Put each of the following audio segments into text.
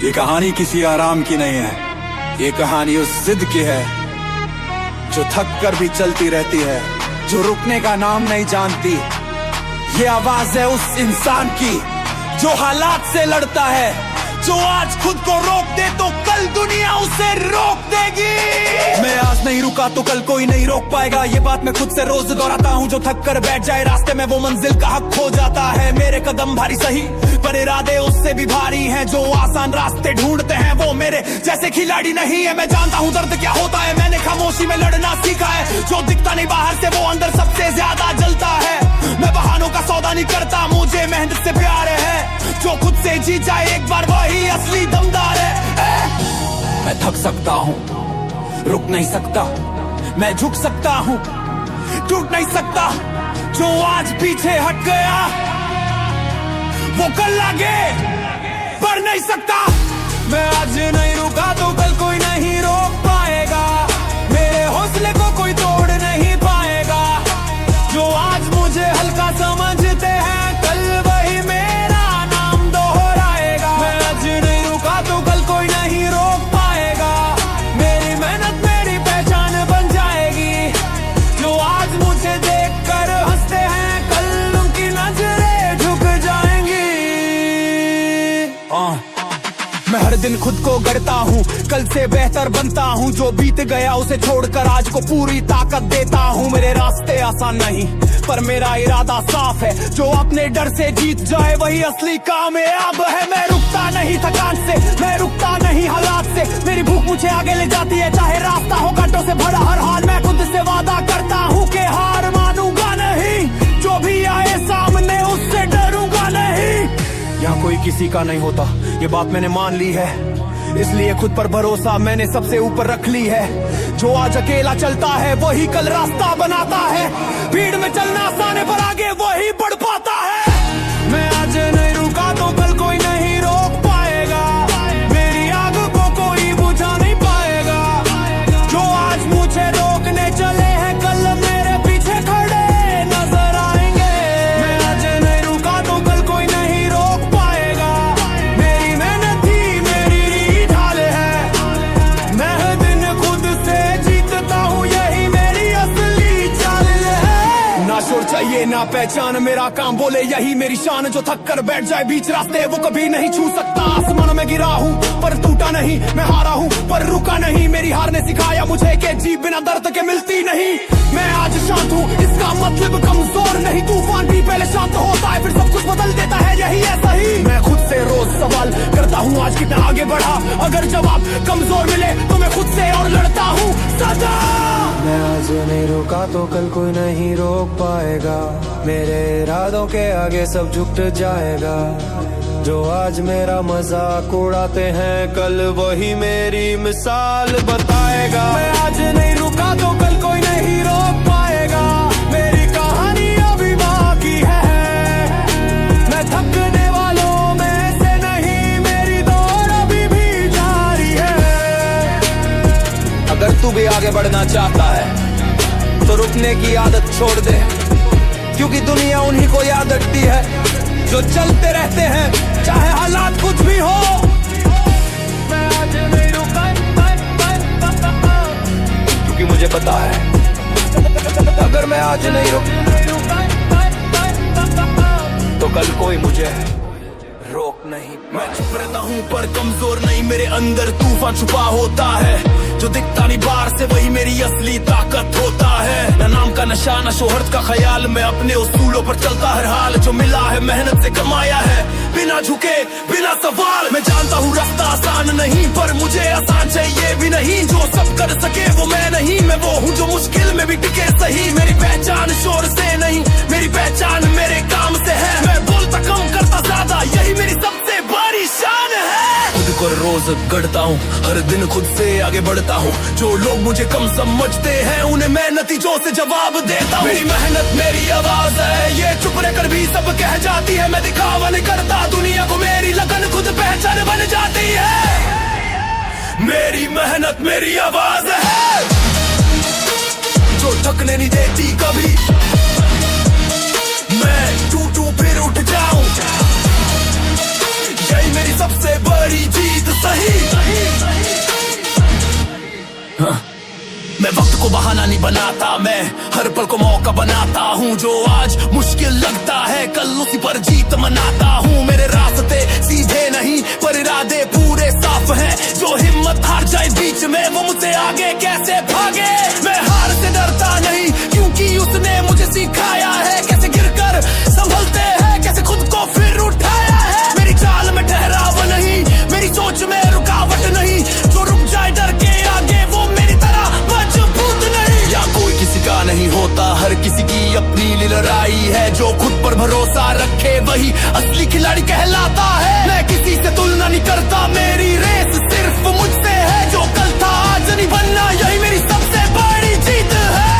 ये कहानी किसी आराम की नहीं है, ये कहानी उस जिद की है जो थक कर भी चलती रहती है, जो रुकने का नाम नहीं जानती। ये आवाज है उस इंसान की जो हालात से लड़ता है, जो आज खुद को रोक दे तो कल दुनिया उसे रोक देगी। मैं आज नहीं रुका तो कल कोई नहीं रोक पाएगा, ये बात मैं खुद से रोज दोहराता हूँ। जो थक कर बैठ जाए रास्ते में वो मंजिल का हक खो जाता है। मेरे कदम भारी सही पर इरादे उससे भी भारी हैं, जो आसान रास्ते ढूंढते हैं वो मेरे जैसे खिलाड़ी नहीं है। मैं जानता हूँ दर्द क्या होता है, मैंने खामोशी में लड़ना सीखा है। जो दिखता नहीं बाहर से वो अंदर सबसे ज्यादा जलता है। मैं बहानों का सौदा नहीं करता, मुझे मेहनत से प्यार है। जो खुद से जीत जाए एक बार वही असली दमदार है। मैं थक सकता हूँ, रुक नहीं सकता, मैं झुक सकता हूँ, टूट नहीं सकता। जो आज पीछे हट गया वो कल आगे बढ़ नहीं सकता। मैं आज नहीं रुका तो कल कोई नहीं रोक पाएगा, मेरे हौसले को कोई तोड़ नहीं पाएगा। जो आज मुझे हल्का समझते हैं कल वही मेरा नाम दोहराएगा। मैं आज नहीं रुका तो कल कोई नहीं रोक पाएगा, मेरी मेहनत मेरी पहचान बन जाएगी। जो आज मुझे देखकर हंसते हैं कल उनकी नजरें झुक जाएंगी। मैं हर दिन खुद को गढ़ता हूँ, कल से बेहतर बनता हूँ। जो बीत गया उसे छोड़कर आज को पूरी ताकत देता हूँ। मेरे रास्ते आसान नहीं पर मेरा इरादा साफ है, जो अपने डर से जीत जाए वही असली कामयाब है। मैं रुकता नहीं थकान से, मैं रुकता नहीं हालात से, मेरी भूख मुझे आगे ले जाती है चाहे रास्ता हो कांटों से भरा। हर हाल मैं खुद से वादा करता हूँ कि हार मानूंगा नहीं, जो भी आए सामने उससे डरूंगा नहीं। यहाँ कोई किसी का नहीं होता ये बात मैंने मान ली है, इसलिए खुद पर भरोसा मैंने सबसे ऊपर रख ली है। जो आज अकेला चलता है वही कल रास्ता बनाता है। भीड़ में चलना आसान है पर आगे वही बढ़ पाता है। मैं आज नहीं रुका तो कल कोई नहीं रोक पाएगा, मेरी आग को कोई बुझा नहीं पाएगा। जो आज मुझे रोकने चले हैं कल मेरे पीछे खड़े नजर आएंगे। मैं आज नहीं रुका तो कल कोई नहीं रोक पाएगा, मेरी मेहनत ही मेरी ढाल है। मैं हर दिन खुद से जीतता हूँ, यही मेरी असली चाल है। ना शोर चाहिए ना पहचान, मेरा काम बोले यही मेरी शान। जो थक कर बैठ जाए बीच रास्ते वो कभी नहीं छू सकता। आसमानों में गिरा हूँ पर टूटा नहीं, मैं हारा हूँ पर रुका नहीं। मेरी हार ने सिखाया मुझे कि जीत बिना दर्द के मिलती नहीं। मैं आज शांत हूँ इसका मतलब कमजोर नहीं, तूफान भी पहले शांत होता है फिर सब कुछ बदल देता है, यही है सही। मैं खुद से रोज सवाल करता हूँ आज कितना आगे बढ़ा, अगर जवाब कमजोर मिले तो मैं खुद से और लड़ता हूँ सदा। मैं आज नहीं रुका तो कल कोई नहीं रोक पाएगा, मेरे इरादों के आगे सब झुक जाएगा। जो आज मेरा मजाक उड़ाते हैं कल वही मेरी मिसाल बताएगा। मैं आज नहीं रुका तो कल कोई नहीं रोक पाएगा, मेरी कहानी अभी बाकी है। मैं थकने वालों में से नहीं, मेरी दौड़ अभी भी जारी है। अगर तू भी आगे बढ़ना चाहता है तो रुकने की आदत छोड़ दे, क्योंकि दुनिया उन्हीं को याद रखती है जो चलते रहते हैं चाहे हालात कुछ भी हो। मैं आज नहीं रुका क्योंकि मुझे पता है अगर मैं आज नहीं रुका तो कल कोई मुझे रोक नहीं। मैं चुप रहता हूँ पर कमजोर नहीं, मेरे अंदर तूफान छुपा होता है। जो दिखता नहीं बाहर से वही मेरी असली ताकत होता है। न नाम का नशा न शोहरत का ख्याल, मैं अपने उसूलों पर चलता हर हाल। जो मिला है मेहनत से कमाया है, बिना झुके बिना सवाल। मैं जानता हूँ रास्ता आसान नहीं पर मुझे आसान चाहिए भी नहीं। जो सब कर सके वो मैं नहीं, मैं वो हूँ जो मुश्किल में भी टिके सही। मेरी पहचान शोर से नहीं, मेरी पहचान मेरे काम से है। मैं बोलता कम करता ज्यादा, यही मेरी सबसे बड़ी शान है। खुद को रोज गढ़ता हूँ, हर दिन खुद से आगे बढ़ता हूँ। जो लोग मुझे कम समझते हैं उन्हें मैं नतीजों से जवाब देता हूँ। मेरी मेहनत मेरी आवाज है, ये चुप रहकर भी सब कह जाती है। मैं दिखावा नहीं करता दुनिया को, मेरी लगन खुद पहचान बन जाती है। मेरी मेहनत मेरी आवाज है जो थकने नहीं देती कभी। मैं टूटूं फिर उठ जाऊं, यही मेरी सबसे बड़ी जीत। को बहाना नहीं बनाता, मैं हर पल को मौका बनाता हूँ। जो आज मुश्किल लगता है कल उसी पर जीत मनाता हूँ। मेरे रास्ते सीधे नहीं पर इरादे पूरे साफ हैं। जो हिम्मत हार जाए बीच में वो मुझसे आगे कैसे भागे। मैं हार से डरता नहीं क्योंकि उसने मुझे सिखाया है कैसे गिरकर संभलते हैं, कैसे खुद को फिर उठाया है। मेरी चाल में ठहराव नहीं, मेरी सोच में रुकावट नहीं। जो रुक जाए डर के आगे वो मेरी तरह मजबूत नहीं। या कोई किसी का नहीं होता, हर किसी की अपनी लड़ाई है। जो खुद पर भरोसा रखे वही असली खिलाड़ी कहलाता है। मैं किसी से तुलना नहीं करता, मेरी रेस सिर्फ मुझसे है। जो कल था आज नहीं बनना, यही मेरी सबसे बड़ी जीत है।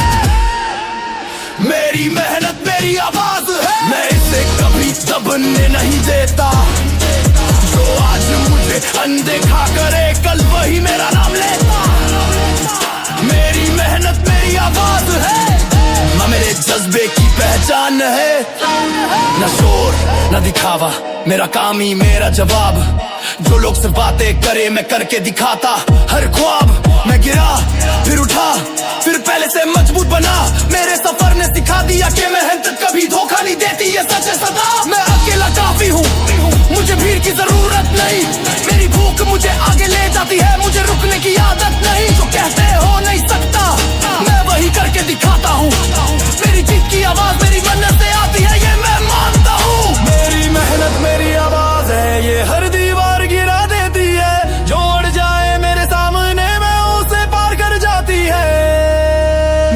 मेरी मेहनत मेरी आवाज है, मैं इसे कभी दबने नहीं देता। जो आज मुझे अनदेखा करे कल वही मेरा नाम लेता। मेरी मेहनत मेरी आवाज है, माँ मेरे जज्बे की पहचान है। न शोर न दिखावा, मेरा काम ही मेरा जवाब। जो लोग सिर्फ बातें करे मैं करके दिखाता हर ख्वाब। मैं गिरा फिर उठा फिर पहले से मजबूत बना। मेरे सफर ने सिखा दिया कि मेहनत कभी धोखा नहीं देती, ये सच है सदा। मैं अकेला काफी हूँ, मुझे भीड़ की जरूरत नहीं। मेरी भूख मुझे आगे ले जाती है, मुझे रुकने की आदत नहीं। जो कहते हो नहीं सकता मैं वही करके दिखाता हूँ। मेरी जीत की आवाज मेरी मन्नत से आती है, ये मैं मानता हूँ। मेरी मेहनत मेरी आवाज है, ये हर दीवार गिरा देती है। जो अड़ जाए मेरे सामने मैं उसे पार कर जाती है।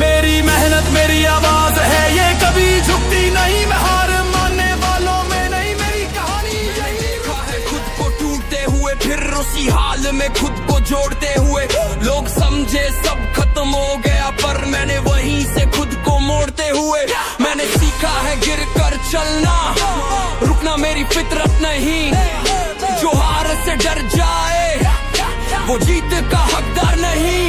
मेरी मेहनत मेरी आवाज है, ये कभी झुकती नहीं। मैं हार मानने वालों में नहीं, मेरी कहानी यही लिखा है। खुद को टूटते हुए फिर उसी हाल में खुद को जोड़ते हुए। लोग समझे सब खत्म हो गया पर मैंने वहीं से खुद को मोड़ते हुए। मैंने सीखा है गिर कर चलना, रुकना मेरी फितरत नहीं। जो हार से डर जाए वो जीत का हकदार नहीं।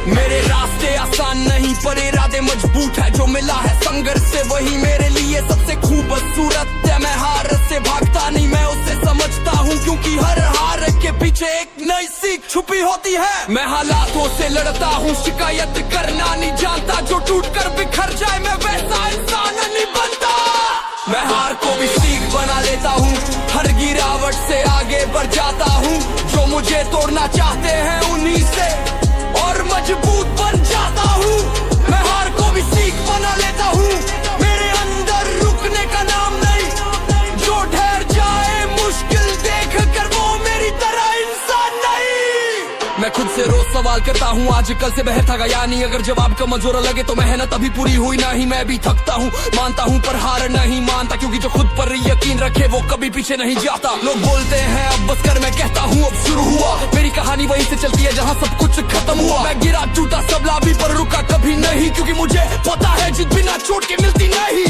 मेरे रास्ते आसान नहीं पर इरादे मजबूत है। जो मिला है संघर्ष से वही मेरे लिए सबसे खूबसूरत है। मैं हार से भागता नहीं, मैं उसे समझता हूँ क्योंकि हर हार के पीछे एक नई सीख छुपी होती है। मैं हालातों से लड़ता हूँ, शिकायत करना नहीं जानता। जो टूट कर बिखर जाए मैं वैसा इंसान नहीं बनता। मैं हार को भी सीख बना लेता हूँ, हर गिरावट से आगे बढ़ जाता हूँ। जो मुझे तोड़ना चाहते हैं उन्हीं से और मजबूत बन जाता हूँ। मैं हार को भी सीख बना लेता हूँ, मेरे अंदर रुकने का नाम नहीं। जो ठहर जाए मुश्किल देख कर वो मेरी तरह इंसान नहीं। मैं खुद से रोज सवाल करता हूँ आज कल से बेहतर था गया नहीं। अगर जवाब कमजोर लगे तो मेहनत अभी पूरी हुई नहीं। मैं भी थकता हूँ मानता हूँ पर हार नहीं मानता, क्योंकि जो खुद पर यकीन रखे वो कभी पीछे नहीं जाता। लोग बोलते हैं अब बस कर, मैं कहता हूँ अब शुरू हुआ। मेरी कहानी वहीं से चलती है जहाँ सब कुछ खत्म हुआ। मैं गिरा टूटा सबला भी पर रुका कभी नहीं, क्योंकि मुझे पता है जीत बिना चोट के मिलती नहीं।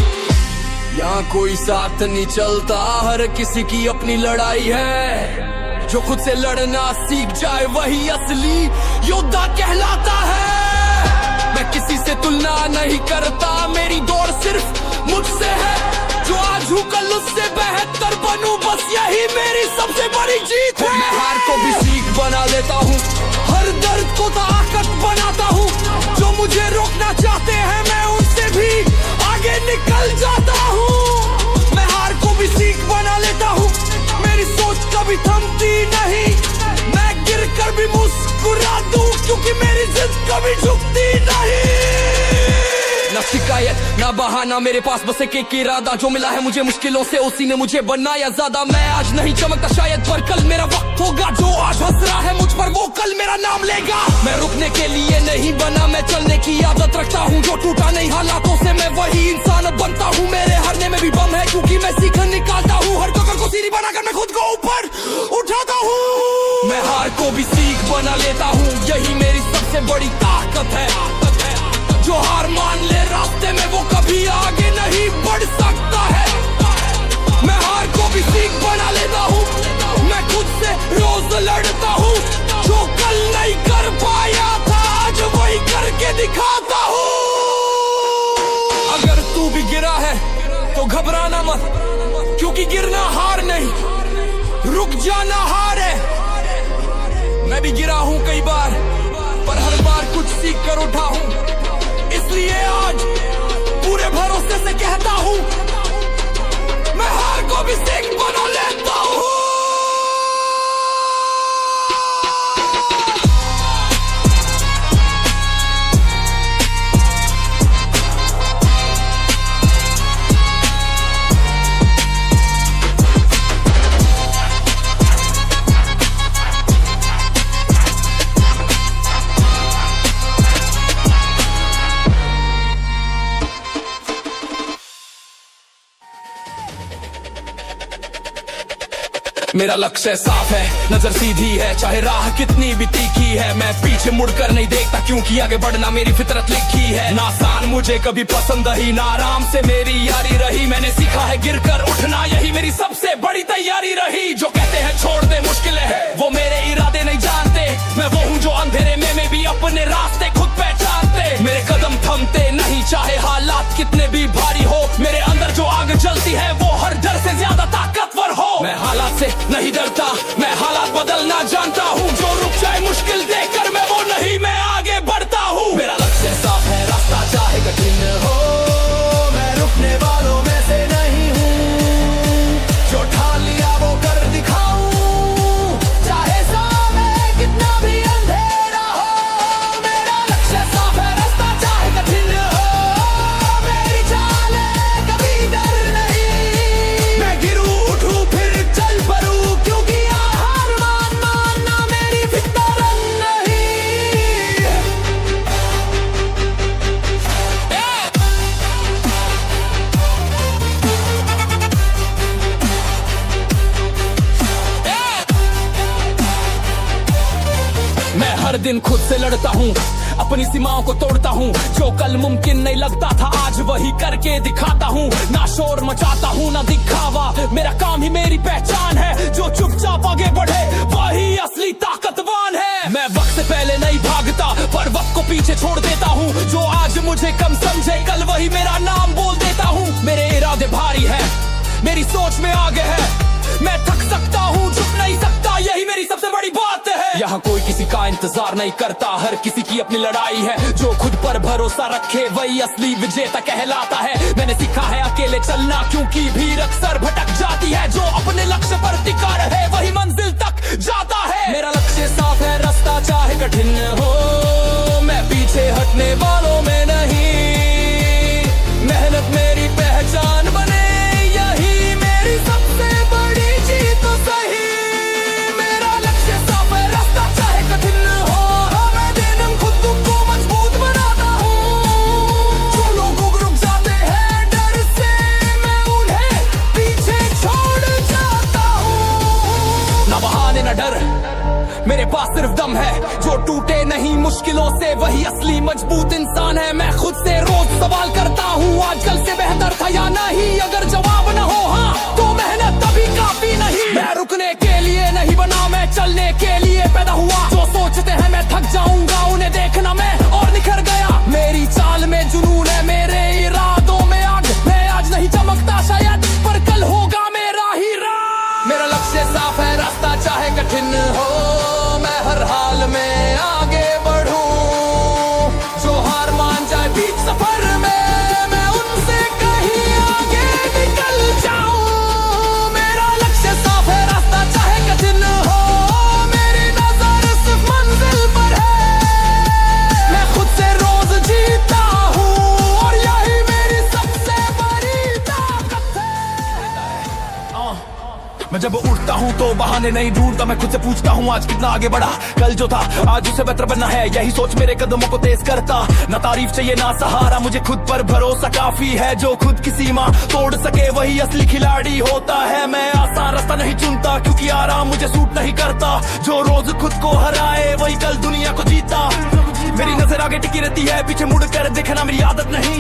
यहाँ कोई साथ नहीं चलता, हर किसी की अपनी लड़ाई है। जो खुद से लड़ना सीख जाए वही असली योद्धा कहलाता है। मैं किसी से तुलना नहीं करता, मेरी दौड़ सिर्फ मुझसे है। जो आज हूँ कल उससे बेहतर बनूं, बस यही मेरी सबसे बड़ी जीत है। मैं हार को भी सीख बना लेता हूँ, हर दर्द को ताकत बनाता हूँ। जो मुझे रोकना चाहते हैं मैं उनसे भी आगे निकल जाता हूँ। मैं हार को भी सीख बना लेता हूँ, मेरी सोच कभी थमती नहीं। मैं गिर कर भी मुस्कुरा दूं क्योंकि मेरी जिद कभी झुकती नहीं। ना शिकायत ना बहाना, मेरे पास बस एक इरादा। जो मिला है मुझे मुश्किलों से उसी ने मुझे बनाया ज्यादा। मैं आज नहीं चमकता शायद पर कल मेरा वक्त होगा। जो आज हंस रहा है मुझ पर वो कल मेरा नाम लेगा। मैं रुकने के लिए नहीं बना, मैं चलने की आदत रखता हूँ। जो टूटा नहीं हालातों से मैं वही इंसान बनता हूँ। मेरे हारने में भी बम है क्योंकि मैं सीख निकालता हूँ। हर ठोकर को सीढ़ी बनाकर मैं खुद को ऊपर उठाता हूँ। मैं हार को भी सीख बना लेता हूँ, यही मेरी सबसे बड़ी ताकत है। जो हार मान ले रास्ते में वो कभी आगे नहीं बढ़ सकता है। मैं हार को भी सीख बना लेता हूँ, मैं खुद से रोज लड़ता हूँ। जो कल नहीं कर पाया था आज वही करके दिखाता हूँ। अगर तू भी गिरा है तो घबराना मत, क्योंकि गिरना हार नहीं, रुक जाना हार है। मैं भी गिरा हूँ कई बार पर हर बार कुछ सीख कर उठा हूं। इसलिए आज पूरे भरोसे से कहता हूं, मैं हार को भी सीख बना लेता हूं। मेरा लक्ष्य साफ है, नजर सीधी है, चाहे राह कितनी भी तीखी है। मैं पीछे मुड़कर नहीं देखता, क्योंकि आगे बढ़ना मेरी फितरत लिखी है। ना आसान मुझे कभी पसंद ही, ना आराम से मेरी यारी रही। मैंने सीखा है गिरकर उठना, यही मेरी सबसे बड़ी तैयारी रही। जो कहते हैं छोड़ दे मुश्किलें है, वो मेरे इरादे नहीं जानते। मैं वो हूँ जो अंधेरे में भी अपने रास्ते खुद पहचानते। मेरे कदम थमते नहीं, चाहे हालात कितने भी भारी हो। मेरे अंदर जो आग जलती है, वो हर डर से ज्यादा ताकतवर हो। मैं हालात से नहीं डरता, मैं हालात बदलना जानता हूँ। जो रुक जाए मुश्किल देखकर, मैं वो नहीं, मैं आगे बढ़ता हूँ। मेरा लक्ष्य साफ है, रास्ता चाहे कठिन हो, मैं रुकने वालों में से नहीं हूँ। जो ठान लिया वो कर दिखाऊं, चाहे सामने कितना भी अंधेरा हो। मेरा लक्ष्य साफ है, रास्ता चाहे कठिन हो, मेरी चाल है कभी डर नहीं। मैं गिरूं उठूं फिर चल पड़ूं, क्योंकि हार मानना मेरी फितरत नहीं। मैं हर दिन खुद से लड़ता हूँ, अपनी सीमाओं को तोड़ता हूँ। जो कल मुमकिन नहीं लगता था, आज वही करके दिखाता हूँ। ना शोर मचाता हूँ, ना दिखावा, मेरा काम ही मेरी पहचान है। जो चुपचाप आगे बढ़े, वही असली ताकतवान है। मैं वक्त से पहले नहीं भागता, पर वक्त को पीछे छोड़ देता हूँ। जो आज मुझे कम समझे, कल वही मेरा नाम बोल देता हूँ। मेरे इरादे भारी है, मेरी सोच में आगे है। मैं थक सकता हूँ, झुक नहीं सकता, यही मेरी सबसे बड़ी बात है। यहाँ कोई किसी का इंतजार नहीं करता, हर किसी की अपनी लड़ाई है। जो खुद पर भरोसा रखे, वही असली विजेता कहलाता है। मैंने सीखा है अकेले चलना, क्योंकि भीड़ अक्सर भटक जाती है। जो अपने लक्ष्य पर टिका रहे, वही मंजिल तक जाता है। मेरा लक्ष्य साफ है, रास्ता चाहे कठिन हो, मैं पीछे हटने वालों में नहीं। मेहनत मेरी पहचान बने, यही मेरी सबसे बड़ी जीत तो सही। मेरा लक्ष्य साफ है, रास्ता चाहे कठिन हो, मैं दिन खुद को मजबूत बनाता हूँ। जो लोग रुक जाते हैं डर से, मैं उन्हें पीछे छोड़ जाता हूँ। ना बहाने ना डर, मेरे पास सिर्फ दम है। जो टूटे नहीं मुश्किलों से, वही असली मजबूत इंसान है। मैं खुद से रोज सवाल करता हूँ, आजकल से बेहतर था या नहीं। अगर जवाब न हो हाँ, तो मेहनत तभी काफी नहीं। मैं रुकने के लिए नहीं बना, मैं चलने के लिए पैदा हुआ। जो सोचते हैं मैं थक जाऊंगा, उन्हें देखना मैं और निखर गया। मेरी चाल में जुनून है, मेरे इरादों में आग। मैं आज नहीं चमकता शायद, पर कल होगा मेरा ही राह। मेरा लक्ष्य साफ है, रास्ता चाहे कठिन हो, मैं हर हाल में आगे बढ़ूं। जो हार मान जाए बीच सफर में, मैं उनसे कहीं आगे निकल जाऊं। मेरा लक्ष्य साफ है, रास्ता चाहे कठिन हो, मेरी नजर सिर्फ मंजिल पर है। मैं खुद से रोज जीता हूँ, और यही मेरी सबसे बड़ी ताकत है। मैं जब उठता हूँ तो बहाने नहीं ढूंढता, मैं खुद से पूछता हूँ आज कितना आगे बढ़ा। कल जो था आज उससे बेहतर बनना है, यही सोच मेरे कदमों को तेज करता। ना तारीफ चाहिए ना सहारा, मुझे खुद पर भरोसा काफी है। जो खुद की सीमा तोड़ सके, वही असली खिलाड़ी होता है। मैं आसान रास्ता नहीं चुनता, क्योंकि आराम मुझे सूट नहीं करता। जो रोज खुद को हराए, वही कल दुनिया को जीता। मेरी नजर आगे टिकी रहती है, पीछे मुड़ कर देखना मेरी आदत नहीं।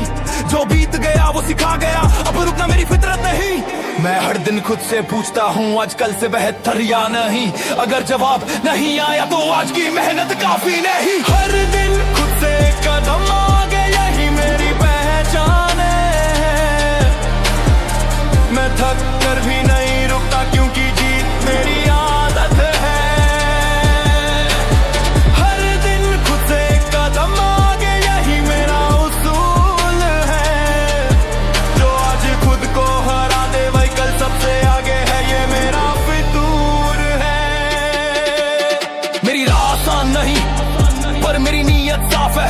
जो बीत गया वो सिखा गया, अब रुकना मेरी फितरत नहीं। मैं हर दिन खुद से पूछता हूँ, आज कल से बेहतर या नहीं। अगर जवाब नहीं आया, तो आज की मेहनत काफी नहीं। हर दिन खुद से कदम आगे, यही मेरी पहचान है। मैं थक कर भी नहीं रुकता, क्योंकि जीत मेरी आदत है। हर दिन खुद से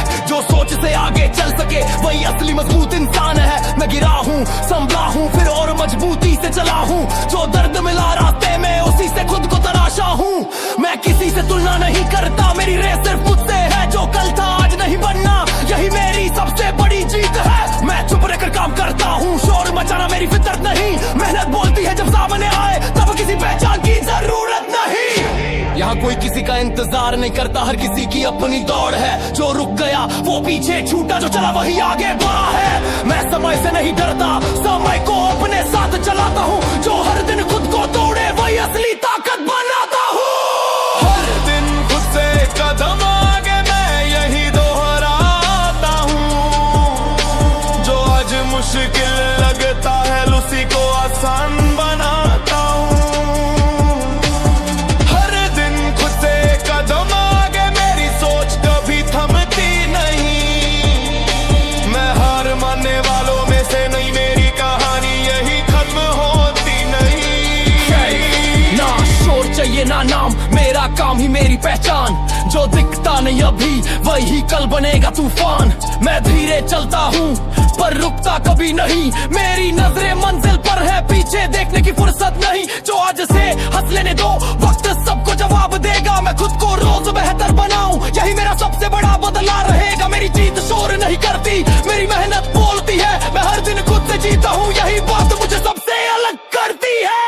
है। जो सोच से आगे चल सके वही असली मजबूत इंसान है। मैं गिरा हूँ, संभला हूँ, फिर और मजबूती से चला हूँ। जो दर्द मिला रास्ते में उसी से खुद को तराशा हूँ। मैं किसी से तुलना नहीं करता, मेरी रेस सिर्फ मुझसे है। जो कल था आज नहीं बनना, यही मेरी सबसे बड़ी जीत है। मैं चुप रहकर काम करता हूँ, शोर मचाना मेरी फितरत नहीं। मेहनत बोलती है जब सामने आए, तब किसी पहचान की जरूरत नहीं। यहाँ कोई किसी का इंतजार नहीं करता, हर किसी की अपनी दौड़ है। जो रुक गया वो पीछे छूटा, जो चला वही आगे बढ़ा है। मैं समय से नहीं डरता, समय को अपने साथ चलाता हूँ। जो हर दिन खुद को तोड़े वही असली ताकत बनाता हूँ। हर दिन खुद से कदम आगे मैं यही दोहराता हूँ। जो आज मुश्किल लगता है उसी को आसान बनाता हूँ। हर दिन खुद से कदम आगे, मेरी सोच कभी थमती नहीं। मैं हार मानने वालों में से नहीं, मेरी कहानी यही खत्म होती नहीं। ना शोर चाहिए ना नाम, मेरा काम ही मेरी पहचान। जो दिखता नहीं अभी वही कल बनेगा तूफान। मैं धीरे चलता हूँ पर रुकता कभी नहीं। मेरी नजरें मंजिल पर है, पीछे देखने की फुर्सत नहीं। जो आज से हंस लेने दो, वक्त सबको जवाब देगा। मैं खुद को रोज बेहतर बनाऊं, यही मेरा सबसे बड़ा बदला रहेगा। मेरी जीत शोर नहीं करती, मेरी मेहनत बोलती है। मैं हर दिन खुद से जीता हूँ, यही बात मुझे सबसे अलग करती है।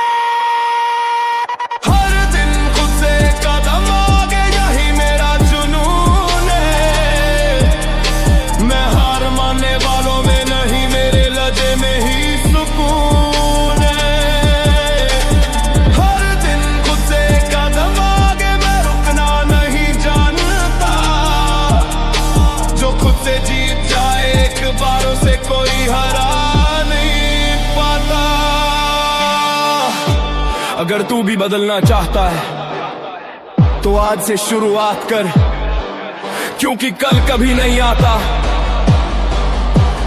हर दिन खुद से कदम आगे, यही मेरा जुनून है। मैं हार मानने वालों में नहीं, मेरे लजे में ही सुकून है। हर दिन खुद से कदम आगे, मैं रुकना नहीं जानता। जो खुद से जीत जाए एक बार, उसे कोई हरा नहीं पाता। अगर तू भी बदलना चाहता है तो आज से शुरुआत कर, क्योंकि कल कभी नहीं आता,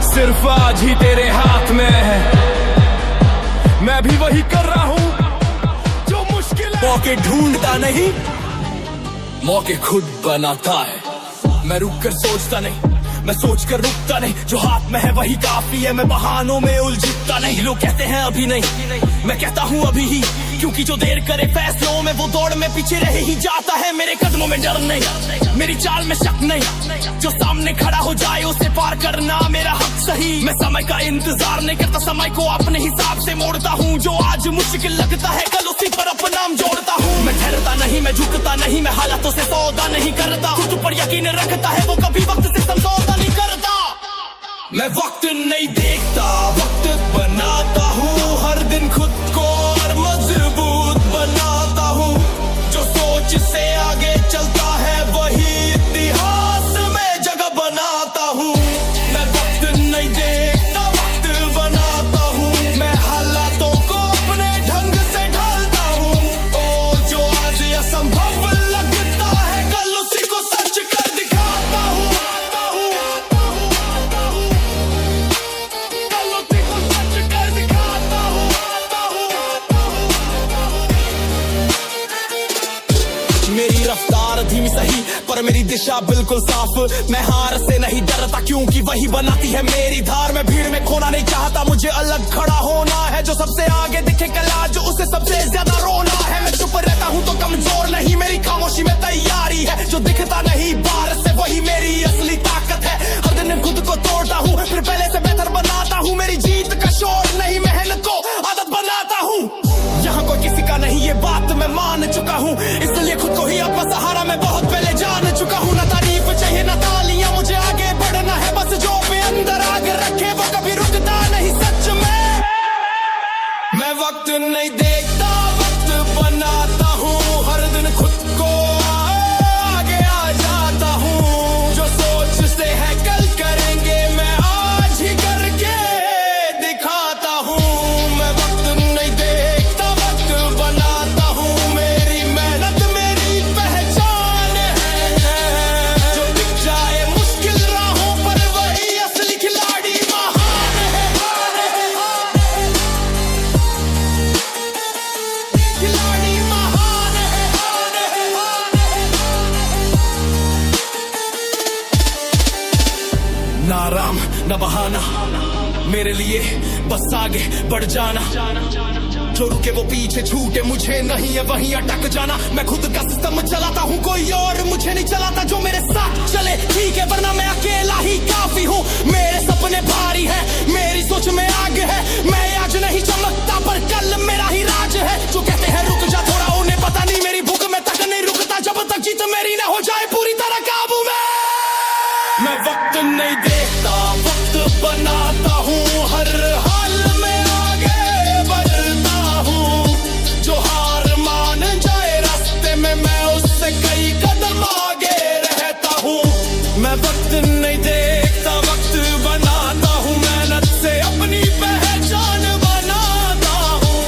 सिर्फ आज ही तेरे हाथ में है। मैं भी वही कर रहा हूँ जो मुश्किल है। मौके ढूंढता नहीं, मौके खुद बनाता है। मैं रुक कर सोचता नहीं, मैं सोच कर रुकता नहीं। जो हाथ में है वही काफी है, मैं बहानों में उलझता नहीं। लोग कहते हैं अभी नहीं, मैं कहता हूँ अभी ही। क्योंकि जो देर करे फैसलों में, वो दौड़ में पीछे रह ही जाता है। मेरे कदमों में डर नहीं, मेरी चाल में शक नहीं। जो सामने खड़ा हो जाए उसे पार करना मेरा हक सही। मैं समय का इंतजार नहीं करता, समय को अपने हिसाब से मोड़ता हूँ। जो आज मुश्किल लगता है कल उसी पर अपना नाम जोड़ता हूँ। मैं ठहरता नहीं, मैं झुकता नहीं, मैं हालातों से सौदा नहीं करता। खुद पर यकीन रखता है वो कभी वक्त से समझौता नहीं करता। मैं वक्त नहीं देखता, वक्त बनाता हूँ। हर दिन खुद को और मजबूत बनाता हूँ। जो सोच से आगे चलता है वही इतिहास में जगह बनाता हूँ। मैं वक्त नहीं देखता, वक्त बनाता हूँ। मैं हालातों को अपने ढंग से ढालता हूँ। ओ जो आज असंभव लगता है, कल उसी को सच कर दिखाता हूँ। मेरी रफ्तार धीमी सही पर मेरी दिशा बिल्कुल साफ। मैं हार से नहीं डरता, क्योंकि वही बनाती है मेरी धार। मैं भीड़ में खोना नहीं चाहता, मुझे अलग खड़ा होना है। जो सबसे आगे दिखे कल आज, उसे सबसे ज्यादा रोना है। मैं चुप रहता हूँ तो कमजोर नहीं, मेरी खामोशी में तैयारी है। जो दिखता नहीं बाहर से, वही मेरी असली ताकत है। हर दिन खुद को तोड़ता हूँ, फिर पहले से बेहतर बनाता हूँ। मेरी जीत का शोर नहीं, मेहनत को आदत बनाता हूँ। यहाँ कोई किसी का नहीं, ये बात मैं मान चुका हूँ। इसलिए खुद को ही अपना सहारा मैं बहुत पहले जान चुका हूँ। ना तारीफ चाहिए ना तालियां, मुझे आगे बढ़ना है बस। जो भी अंदर आगे रखे वो कभी रुकता नहीं। सच में मैं वक्त नहीं देखता, वक्त बनाता हूँ। हर दिन खुद को आगे आ जाता हूँ। जो सोच से है कल करेंगे, मैं आज ही करके दिखाता हूँ। मैं वक्त नहीं देखता, वक्त बनाता हूँ। मेरी मेहनत मेरी पहचान है। जो दिख जाए मुश्किल राहों पर, वही असली खिलाड़ी महान है। आना, मेरे लिए बस आगे बढ़ जाना। जो रुके वो पीछे छूटे, मुझे नहीं है वहीं अटक जाना। मैं खुद का सिस्टम चलाता हूँ, कोई और मुझे नहीं चलाता। जो मेरे साथ चले ठीक है, वरना मैं अकेला ही काफी हूँ। मेरे सपने भारी हैं, मेरी सोच में आग है। मैं आज नहीं चमकता पर कल मेरा ही राज है। जो कहते हैं रुक जा थोड़ा, उन्हें पता नहीं मेरी भूख में तक नहीं रुकता जब तक जीत मेरी ना हो जाए पूरी तरह काबू में। मैं वक्त नहीं देखता, वक्त बनाता हूँ। हर हाल में आगे बढ़ता हूँ। जो हार मान जाए रास्ते में, मैं उससे कई कदम आगे रहता हूँ। मैं वक्त नहीं देखता, वक्त बनाता हूँ। मेहनत से अपनी पहचान बनाता हूँ।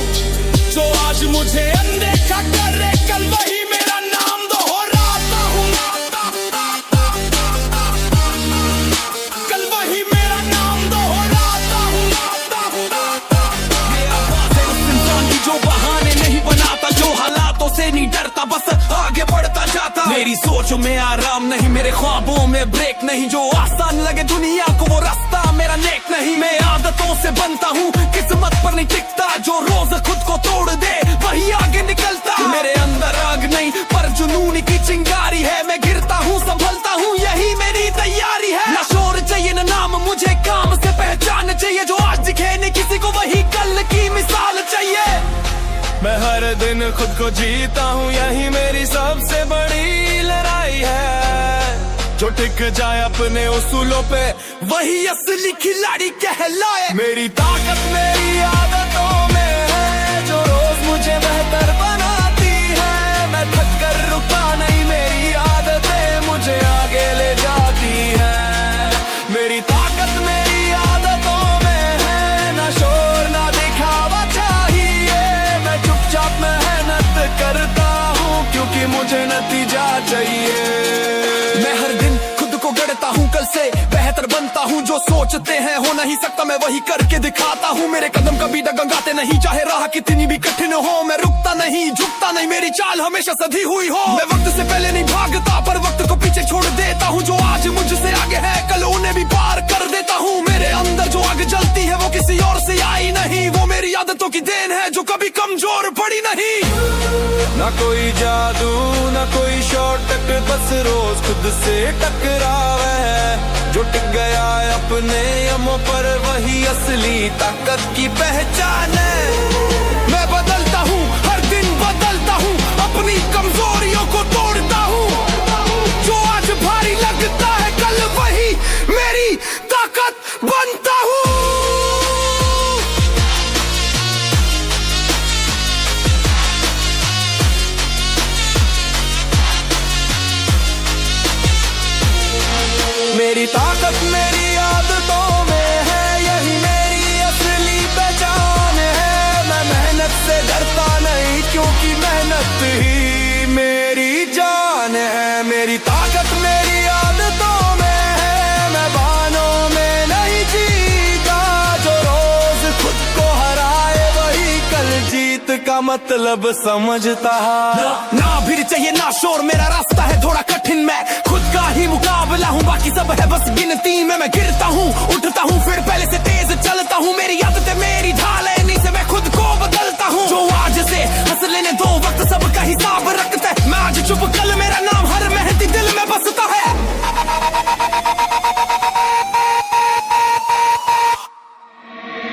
जो आज मुझे अनदेखा करे, कल वही मेरा नाम दोहराता हूँ। कल वही मेरा नाम दोहराता हूँ। मेरा बात है उस इंसान की जो बहाने नहीं बनाता, जो हालातों से नहीं डरता, बस आगे बढ़ता जाता। मेरी सोच में आराम नहीं, मेरे ख्वाबों में ब्रेक नहीं। जो आसान लगे दुनिया को वो रास्ता मेरा नेक नहीं। मैं आदतों से बनता हूँ, किस्मत पर नहीं टिकता। जो रोज खुद को तोड़ दे वही आगे निकलता। मेरे अंदर आग नहीं पर जुनून की चिंगारी है। मैं गिरता हूँ संभलता हूँ, यही मेरी तैयारी है। ना शोर चाहिए ना नाम, मुझे काम से पहचान चाहिए। जो आज दिखे नहीं किसी को, वही कल की मिसाल चाहिए। मैं हर दिन खुद को जीता हूँ, यही मेरी सबसे बड़ी लड़ाई है। जो टिक जाए अपने उसूलों पे, वही असली खिलाड़ी कहलाए। मेरी ताकत मेरी आदतों में है, जो रोज मुझे बेहतर बनाती है। मैं थक कर रुका नहीं, मेरी आदतें मुझे आगे ले जाती है। मेरी ताकत मेरी आदतों में है, ना शोर ना दिखावा चाहिए। मैं चुपचाप मेहनत करता हूँ, क्योंकि मुझे नतीजा चाहिए। मैं हर दिन खुद को गढ़ता हूँ, कल से बेहतर बनता हूँ। जो सोचते हैं हो नहीं सकता, मैं वही करके दिखाता हूँ। मेरे कदम कभी डगमगाते नहीं, चाहे राह कितनी भी कठिन हो। मैं रुकता नहीं झुकता नहीं, मेरी चाल हमेशा सधी हुई हो। मैं वक्त से पहले नहीं भागता, पर वक्त को पीछे छोड़ देता हूँ। जो आज मुझसे आगे है, कल उन्हें भी पार कर देता हूँ। मेरे अंदर जो आग जलती है, वो किसी और से आई नहीं। वो मेरी आदतों की देन है, जो कभी कमजोर पड़ी नहीं। ना कोई जादू ना कोई शॉर्टकट, बस रोज खुद से टकराव है। जो टिक गया है अपने यमों पर, वही असली ताकत की पहचान है। मैं बदलता हूँ, हर दिन बदलता हूँ, अपनी कमजोरियों को तोड़ता हूँ। जो आज भारी लगता है, कल वही मेरी ताकत बनता हूँ। मेरी ताकत मेरी आदतों में है, यही मेरी असली पहचान है। मैं मेहनत से डरता नहीं, क्योंकि मेहनत ही मेरी जान है। मेरी ताकत मेरी आदतों में है, मैं बहानों में नहीं जीता। जो रोज खुद को हराए, वही कल जीत का मतलब समझता है। ना भीड़ चाहिए ना शोर, मेरा रास्ता है थोड़ा कठिन। मैं खुद का ही मुकाबला हूँ, बाकी सब है बस गिनती में। मैं गिरता हूँ उठता हूँ, फिर पहले से तेज चलता हूँ। मेरी आदतें मेरी ढाल है, इन्हीं से मैं खुद को बदलता हूँ। जो आज से हंस लेने दो, वक्त सबका हिसाब रखता है। मैं आज चुप, कल मेरा नाम हर मेहनती दिल में बसता है।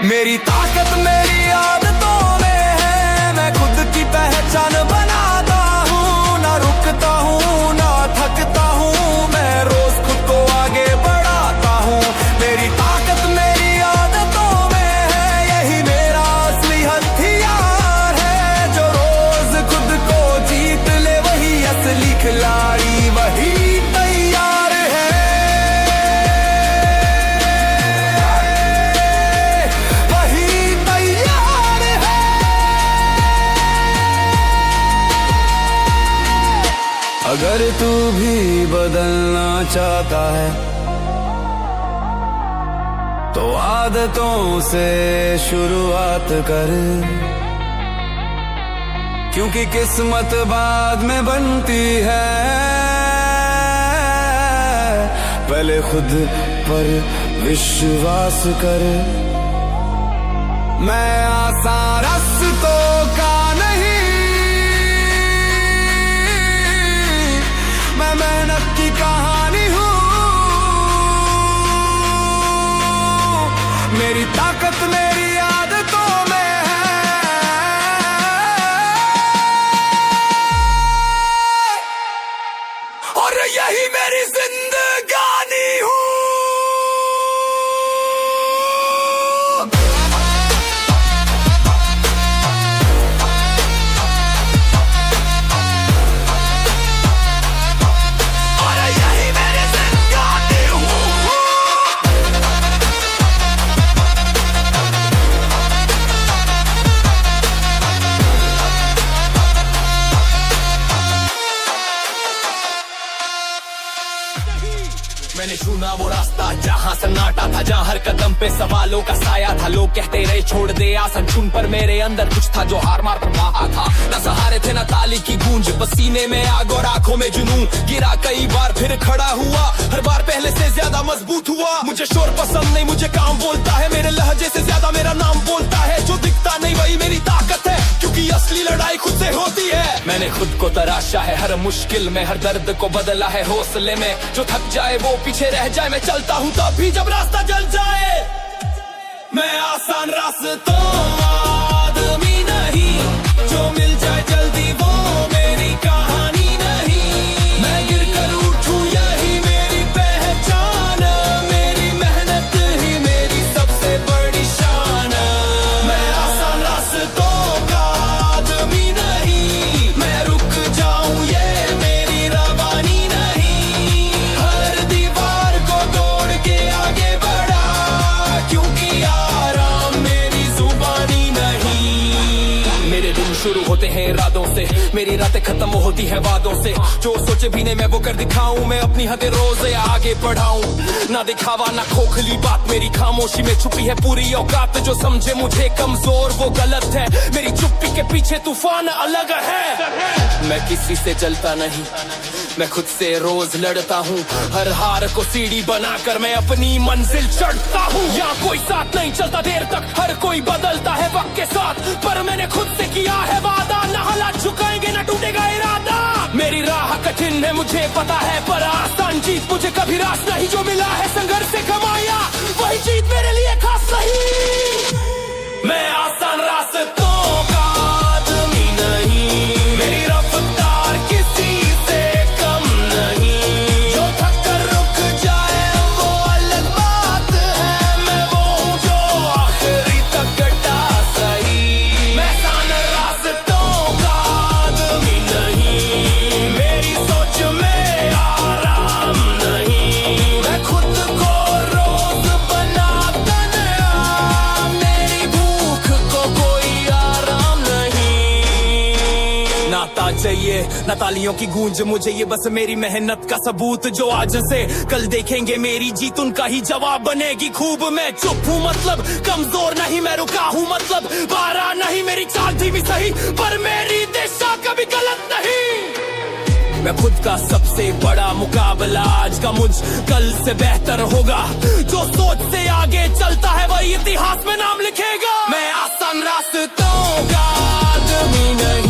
मेरी ताकत मेरी आदतों में है, मैं खुद की पहचान बनाता हूँ। ना रुकता हूँ ना थकता हूँ, मैं रोज खुद को आगे बढ़ाता हूँ। मेरी ताकत मेरी आदतों में है, यही मेरा असली हथियार है। जो रोज खुद को जीत ले, वही असली खिलाड़ी, वही तैयार है। वही तैयार है। अगर तू भी बदलना चाहता है, तो आदतों से शुरुआत कर। क्योंकि किस्मत बाद में बनती है, पहले खुद पर विश्वास कर, मैं आसान रास्तों का नहीं, मैं मेहनत की कहानी हूँ। मेरी ताकत मेरी आदतों में है, और यही मेरी जिंदगानी हूँ। मैंने चुना वो रास्ता जहाँ सन्नाटा था, जहाँ हर कदम पे सवालों का साया था। लोग कहते रहे छोड़ दे आसन चुन, पर मेरे अंदर कुछ था जो हार मार रहा था। न सहारे थे न ताली की गूंज, पसीने में आग और आंखों में जुनून। गिरा कई बार फिर खड़ा हुआ, हर बार पहले से ज्यादा मजबूत हुआ। मुझे शोर पसंद नहीं, मुझे काम बोलता है, मेरे लहजे से ज्यादा मेरा नाम बोलता है। जो दिखता नहीं वही मेरी ताकत है, क्योंकि असली लड़ाई खुद से होती है। मैंने खुद को तराशा है हर मुश्किल में, हर दर्द को बदला है हौसले में। जो थक जाए वो पीछे रह जाए, मैं चलता हूँ तब भी जब रास्ता जल जाए। मैं आसान रास्तों आदमी नहीं, जो मिल जाए जल्दी वो मेरी कहानी नहीं। मैं गिर कर उठूं यही मेरी पहचान, मेरी मेहनत ही मेरी सबसे बड़ी शान। मैं आसान रास्तों का आदमी नहीं, मैं रुक जाऊं ये मेरी रवानी नहीं। हर दीवार को तोड़ के आगे बढ़ा, क्योंकि आराम मेरी जुबानी नहीं। मेरे दिन शुरू होते हैं इरादों से, मेरी रातें खत्म होती है वादों से। जो सोचे भी नहीं मैं वो कर दिखाऊं, मैं अपनी हदें रोज आगे बढ़ाऊं। ना दिखावा ना खोखली बात, मेरी खामोशी में छुपी है पूरी औकात। जो समझे मुझे कमजोर वो गलत है, मेरी चुप्पी के पीछे तूफान अलग है। मैं किसी से जलता नहीं, मैं खुद से रोज लड़ता हूँ। हर हार को सीढ़ी बनाकर मैं अपनी मंजिल चढ़ता हूँ। यहाँ कोई साथ नहीं चलता देर तक, हर कोई बदलता है वक्त के साथ। पर मैंने खुद से किया है वादा, न हालात झुकाएंगे न टूटेगा इरादा। मेरी राह कठिन है मुझे पता है, पर आसान जीत मुझे कभी रास नहीं। जो मिला है संघर्ष से कमाया, वही जीत मेरे लिए खास नहीं। मैं आसान रास्तों का आदमी नहीं, मेरी रफ्तार किसी से कम नहीं। जो थक कर रुक जाए वो अलग बात है, मैं वो हूँ जो आखिरी तक डटा सही। मैं आसान रास्तों का आदमी नहीं, मेरी सोच में आराम नहीं। मैं खुद को रोज बनाता नया, मेरी भूख को कोई आराम नहीं। नाता चाहिए ना तालियों की गूंज मुझे, ये बस मेरी मेहनत का सबूत। जो आज से कल देखेंगे मेरी जीत, उनका ही जवाब बनेगी खूब। मैं चुप हूँ मतलब कमजोर नहीं, मैं रुका हूँ मतलब बारा नहीं। मेरी चाल धीमी सही, पर मेरी दिशा कभी गलत नहीं। मैं खुद का सबसे बड़ा मुकाबला, आज का मुझ कल से बेहतर होगा। जो सोच से आगे चलता है वही इतिहास में नाम लिखेगा। मैं आसान रास्तों का आदमी नहीं,